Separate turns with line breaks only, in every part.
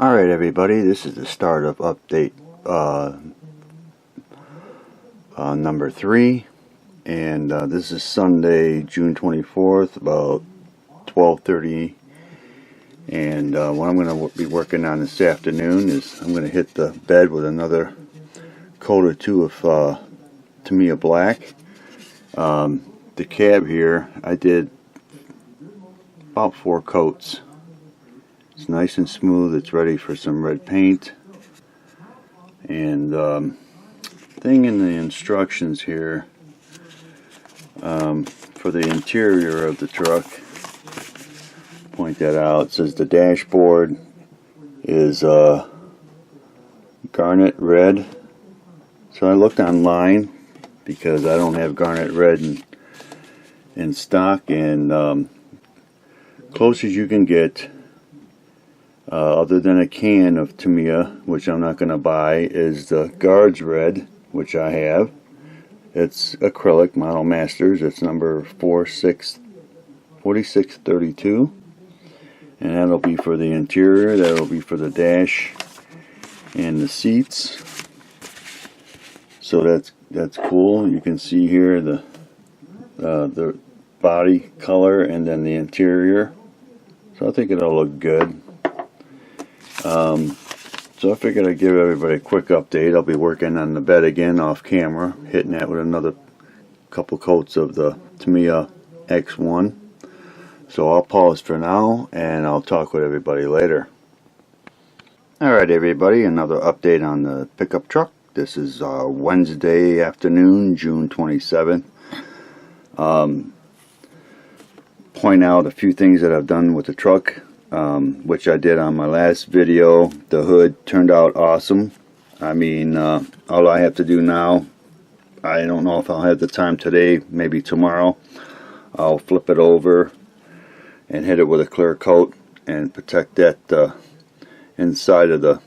Alright everybody, this is the start of update number 3, and this is Sunday, June 24th, about 12:30, and what I'm going to be working on this afternoon is I'm going to hit the bed with another coat or two of Tamiya black. The cab here, I did about 4 coats. It's nice and smooth. It's ready for some red paint. And thing in the instructions here for the interior of the truck, point that out. It says the dashboard is garnet red. So I looked online because I don't have garnet red in stock, and close as you can get, other than a can of Tamiya, which I'm not going to buy, is the Guards Red, which I have. It's acrylic, Model Masters. It's number 4632, and that'll be for the interior. That'll be for the dash and the seats. So that's cool. You can see here the body color and then the interior. So I think it'll look good. So I figured I'd give everybody a quick update. I'll be working on the bed again off camera, hitting that with another couple coats of the Tamiya X1. So I'll pause for now, and I'll talk with everybody later. Alright everybody, another update on the pickup truck. This is Wednesday afternoon, June 27th. Point out a few things that I've done with the truck, which I did on my last video. The hood turned out awesome. I mean, all I have to do now, I don't know if I'll have the time today, maybe tomorrow, I'll flip it over and hit it with a clear coat and protect that inside of the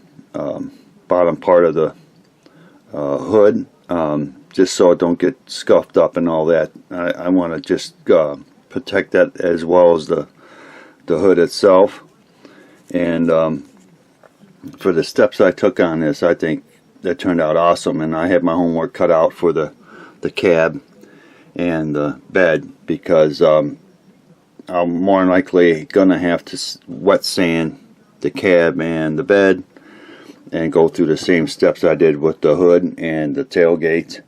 bottom part of the hood, just so it don't get scuffed up and all that. I want to just protect that as well as the hood itself. And for the steps I took on this, I think that turned out awesome, and I have my homework cut out for the cab and the bed, because I'm more than likely gonna have to wet sand the cab and the bed and go through the same steps I did with the hood and the tailgate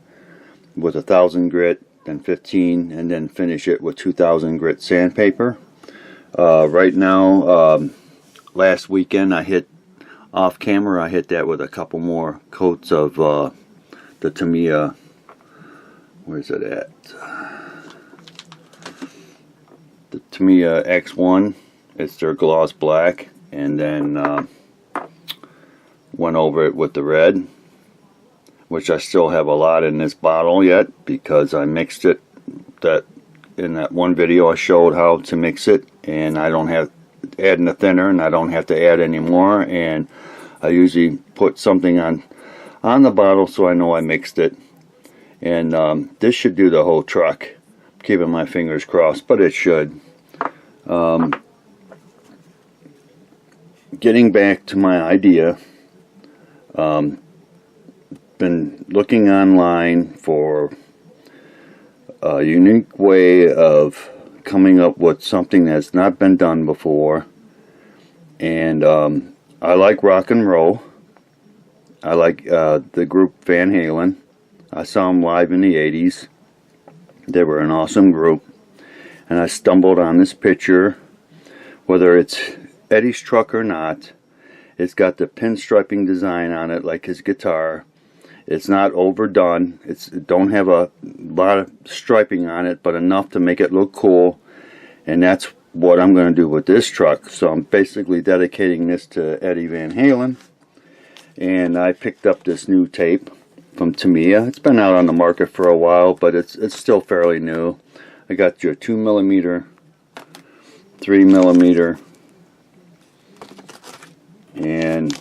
with 1,000 grit, then 15, and then finish it with 2,000 grit sandpaper. Right now, last weekend I hit off camera, I hit that with a couple more coats of the Tamiya, where's it at? The Tamiya X1, it's their gloss black, and then went over it with the red, which I still have a lot in this bottle yet, because I mixed it. That in that one video I showed how to mix it, and I don't have adding the thinner, and I don't have to add any more, and I usually put something on the bottle so I know I mixed it. And this should do the whole truck. Keeping my fingers crossed, but it should. Getting back to my idea, been looking online for a unique way of coming up with something that's not been done before. And I like rock and roll. I like the group Van Halen. I saw them live in the 80s. They were an awesome group, and I stumbled on this picture. Whether it's Eddie's truck or not, it's got the pinstriping design on it like his guitar. It's not overdone. It don't have a lot of striping on it, but enough to make it look cool. And that's what I'm going to do with this truck. So I'm basically dedicating this to Eddie Van Halen. And I picked up this new tape from Tamiya. It's been out on the market for a while, but it's still fairly new. I got your 2mm, 3mm, and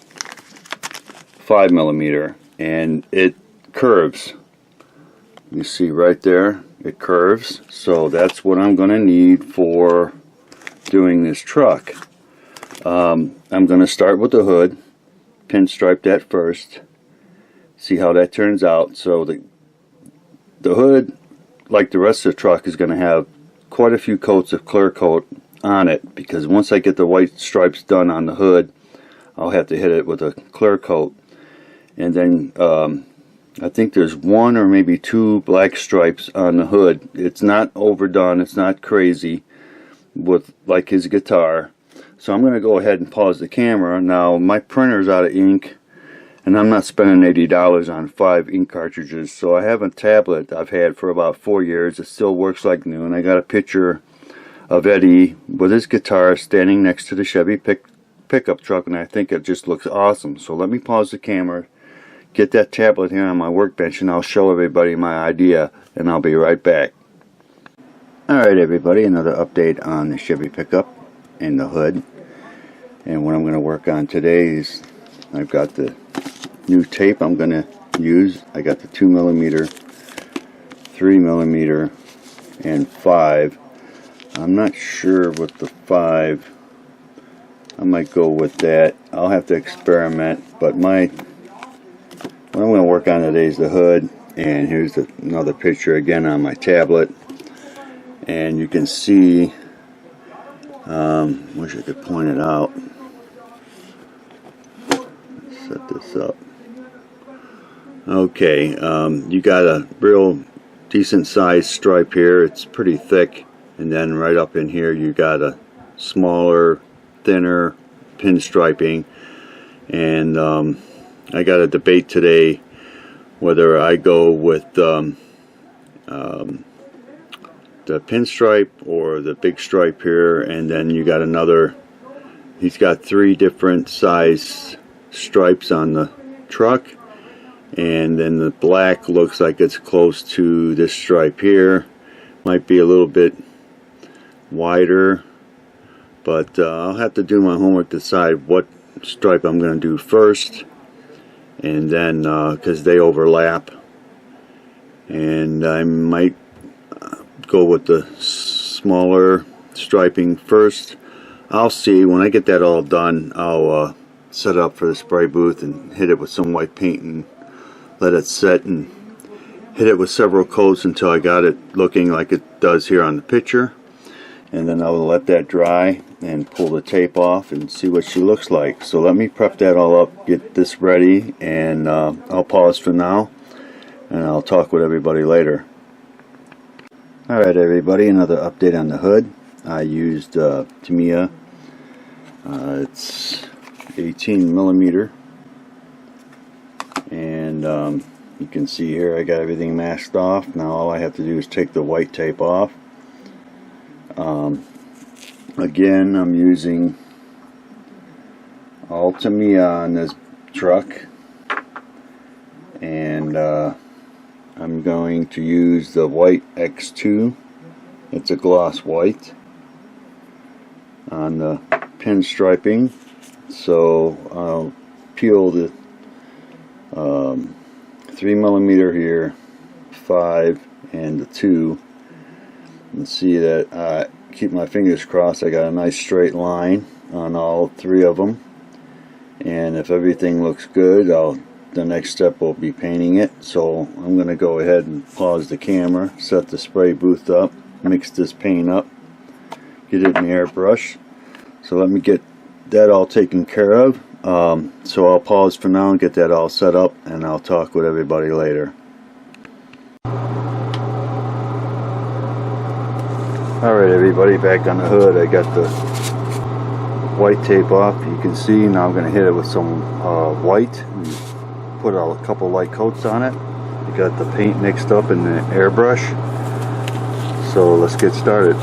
5mm. And it curves. You see right there, it curves. So that's what I'm going to need for doing this truck. I'm going to start with the hood, pinstripe that first, see how that turns out. So the hood, like the rest of the truck, is going to have quite a few coats of clear coat on it, because once I get the white stripes done on the hood, I'll have to hit it with a clear coat. And then I think there's one or maybe two black stripes on the hood. It's not overdone, it's not crazy with like his guitar. So I'm going to go ahead and pause the camera. Now my printer's out of ink, and I'm not spending $80 on 5 ink cartridges. So I have a tablet I've had for about 4 years. It still works like new, and I got a picture of Eddie with his guitar standing next to the Chevy pickup truck, and I think it just looks awesome. So let me pause the camera, get that tablet here on my workbench, and I'll show everybody my idea, and I'll be right back. Alright everybody, another update on the Chevy pickup and the hood. And what I'm going to work on today is I've got the new tape I'm going to use. I got the 2mm, 3mm, and 5. I'm not sure with the 5. I might go with that. I'll have to experiment, but what I'm going to work on today is the hood. And here's another picture again on my tablet, and you can see, wish I could point it out. Set this up. Okay, you got a real decent sized stripe here. It's pretty thick, and then right up in here you got a smaller, thinner pinstriping. And I got a debate today whether I go with the pinstripe or the big stripe here. And then you got another, he's got 3 different size stripes on the truck, and then the black looks like it's close to this stripe here. Might be a little bit wider, but I'll have to do my homework to decide what stripe I'm going to do first, and then because they overlap, and I might go with the smaller striping first. I'll see. When I get that all done, I'll set up for the spray booth and hit it with some white paint and let it set, and hit it with several coats until I got it looking like it does here on the picture. And then I'll let that dry and pull the tape off and see what she looks like. So let me prep that all up, get this ready, and I'll pause for now, and I'll talk with everybody later. Alright everybody, another update on the hood. I used Tamiya. It's 18mm, and you can see here I got everything masked off. Now all I have to do is take the white tape off. Again, I'm using all Tamiya on this truck, and I'm going to use the white X2. It's a gloss white on the pinstriping. So I'll peel the 3mm here, 5, and the 2, and see that keep my fingers crossed I got a nice straight line on all 3 of them. And if everything looks good, the next step will be painting it. So I'm going to go ahead and pause the camera, set the spray booth up, mix this paint up, get it in the airbrush. So let me get that all taken care of. So I'll pause for now and get that all set up, and I'll talk with everybody later. Alright everybody, back on the hood. I got the white tape off. You can see now I'm going to hit it with some white and put a couple light coats on it. I got the paint mixed up in the airbrush. So let's get started.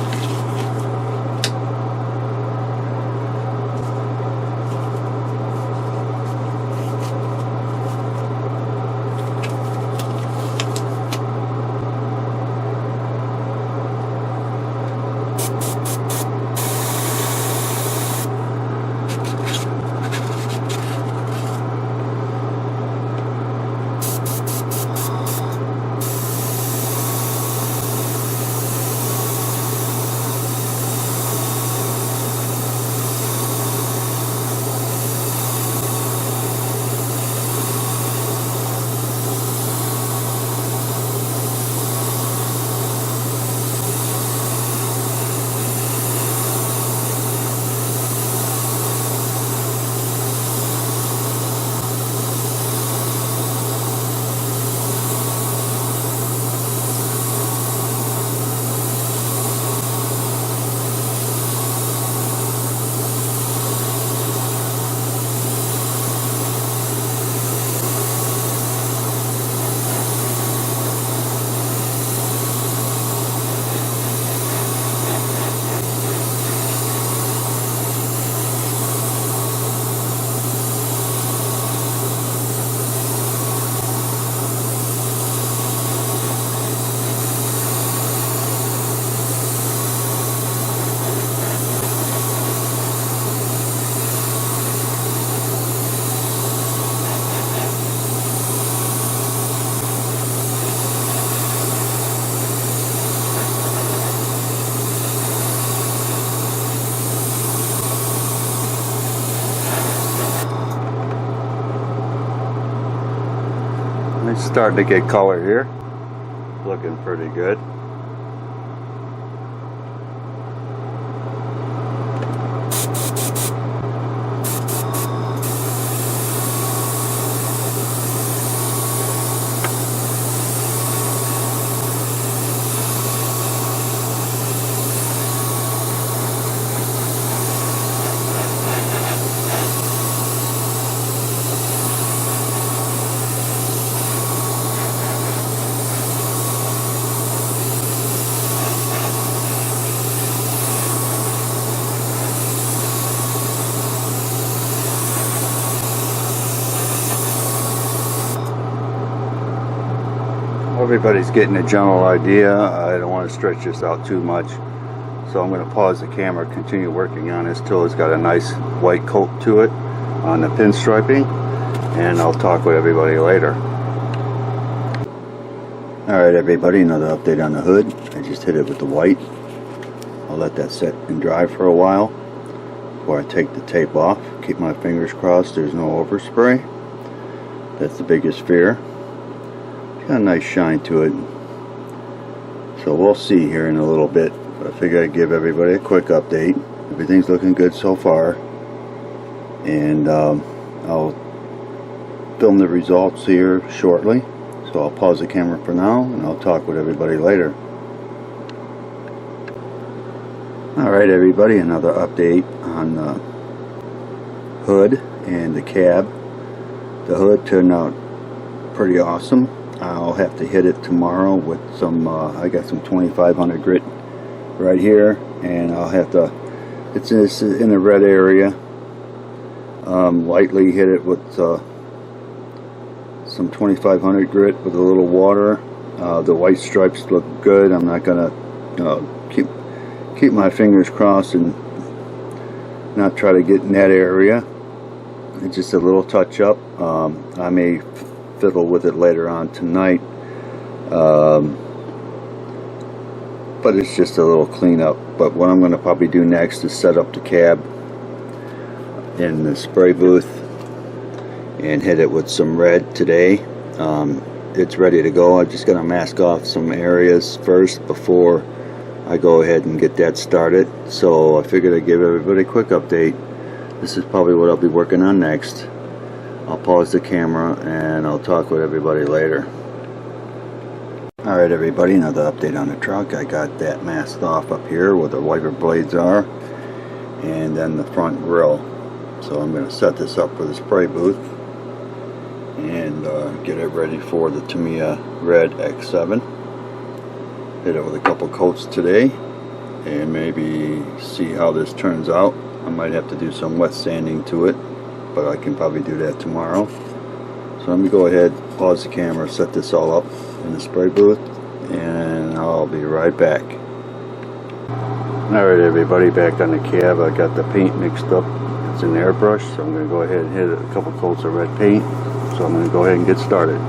It's starting to get color here. Looking pretty good. Everybody's getting a general idea. I don't want to stretch this out too much, so I'm going to pause the camera, continue working on this till it's got a nice white coat to it on the pinstriping, and I'll talk with everybody later. Alright everybody, another update on the hood. I just hit it with the white. I'll let that set and dry for a while before I take the tape off. Keep my fingers crossed there's no overspray. That's the biggest fear. Got a nice shine to it, so we'll see here in a little bit, but I figure I'd give everybody a quick update. Everything's looking good so far, and I'll film the results here shortly, so I'll pause the camera for now and I'll talk with everybody later. Alright everybody, another update on the hood and the cab. The hood turned out pretty awesome. I'll have to hit it tomorrow with some, I got some 2500 grit right here, and I'll have to, it's in the red area, lightly hit it with some 2500 grit with a little water. The white stripes look good. I'm not going to keep my fingers crossed and not try to get in that area. It's just a little touch up. I may fiddle with it later on tonight, but it's just a little cleanup. But what I'm going to probably do next is set up the cab in the spray booth and hit it with some red today. It's ready to go. I'm just going to mask off some areas first before I go ahead and get that started. So I figured I'd give everybody a quick update. This is probably what I'll be working on next. I'll pause the camera and I'll talk with everybody later. Alright everybody, another update on the truck. I got that masked off up here where the wiper blades are, and then the front grille. So I'm going to set this up for the spray booth and get it ready for the Tamiya Red X7. Hit it with a couple coats today and maybe see how this turns out. I might have to do some wet sanding to it, but I can probably do that tomorrow. So let me go ahead, pause the camera, set this all up in the spray booth, and I'll be right back. Alright everybody, back on the cab. I got the paint mixed up. It's an airbrush, so I'm going to go ahead and hit a couple coats of red paint. So I'm going to go ahead and get started.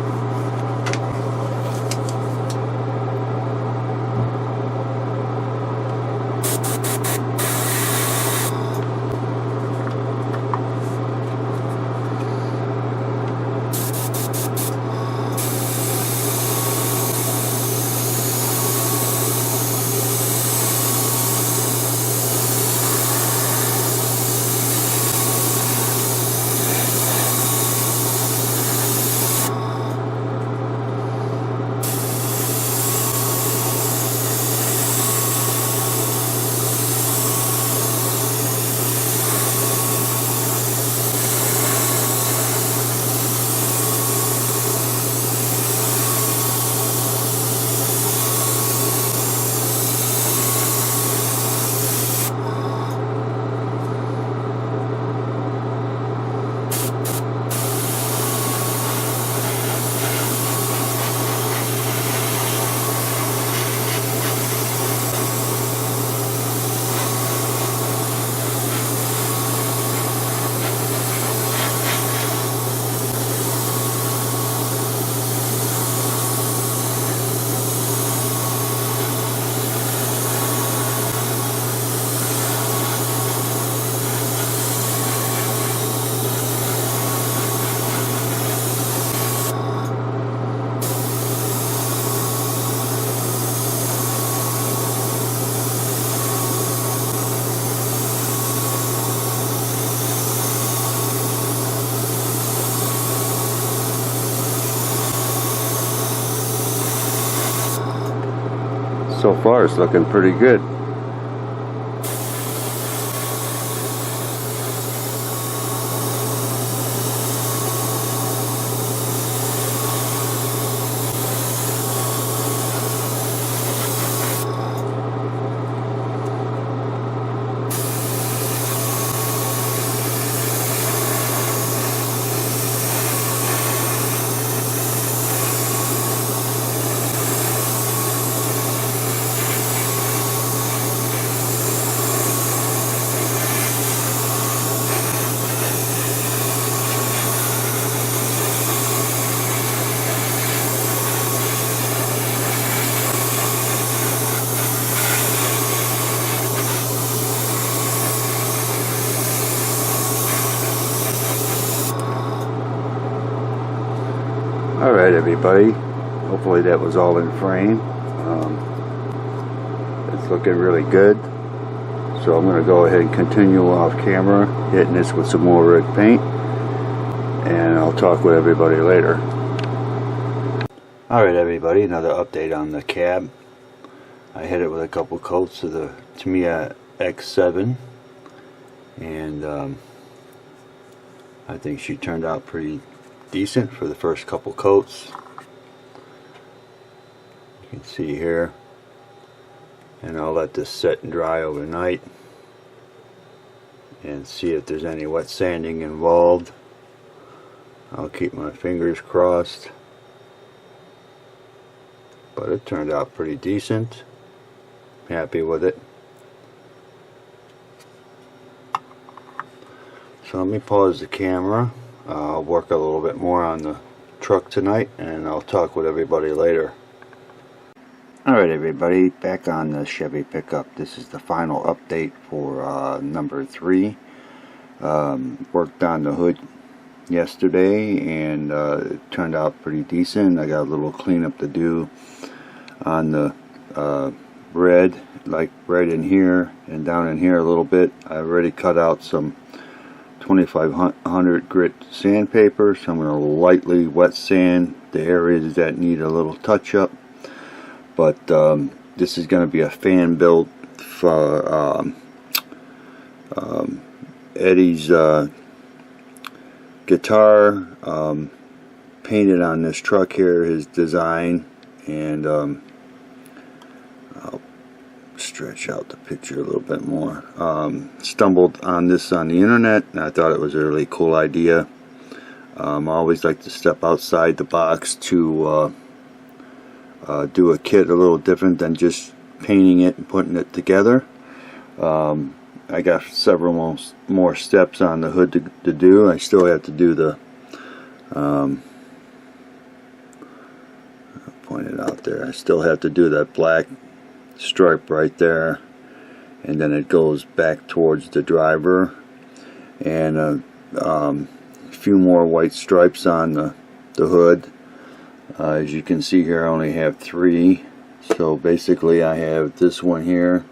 so far it's looking pretty good. Alright everybody, hopefully that was all in frame. It's looking really good, so I'm going to go ahead and continue off camera hitting this with some more red paint, and I'll talk with everybody later. Alright everybody, another update on the cab. I hit it with a couple coats of the Tamiya X7, and I think she turned out pretty decent for the first couple coats. You can see here, and I'll let this set and dry overnight and see if there's any wet sanding involved. I'll keep my fingers crossed, but it turned out pretty decent. Happy with it. So let me pause the camera. I'll work a little bit more on the truck tonight, and I'll talk with everybody later. Alright everybody, back on the Chevy pickup. This is the final update for number 3. Worked on the hood yesterday, and it turned out pretty decent. I got a little cleanup to do on the red, like right in here and down in here a little bit. I already cut out some 2500 grit sandpaper, so I'm going to lightly wet sand the areas that need a little touch up. But this is going to be a fan build for Eddie's guitar, painted on this truck here, his design, and I'll stretch out the picture a little bit more. Stumbled on this on the internet, and I thought it was a really cool idea. I always like to step outside the box to do a kit a little different than just painting it and putting it together. I got several more steps on the hood to do. I still have to do the I'll point it out there. I still have to do that black stripe right there, and then it goes back towards the driver, and a few more white stripes on the hood. As you can see here, I only have 3. So basically I have this one here,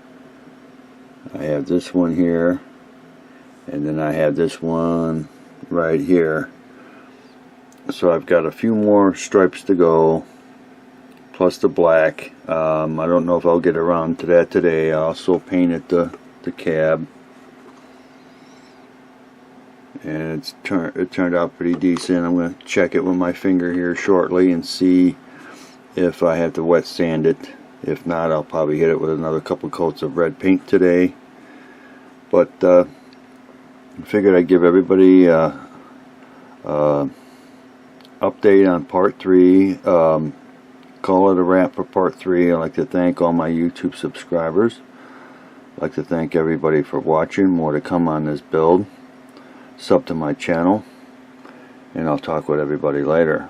I have this one here, and then I have this one right here. So I've got a few more stripes to go, plus the black. I don't know if I'll get around to that today. I also painted the cab, and it turned out pretty decent. I'm going to check it with my finger here shortly and see if I have to wet sand it. If not, I'll probably hit it with another couple coats of red paint today. But I figured I'd give everybody update on part 3. Call it a wrap for part 3. I'd like to thank all my YouTube subscribers. I'd like to thank everybody for watching. More to come on this build. Sub to my channel, and I'll talk with everybody later.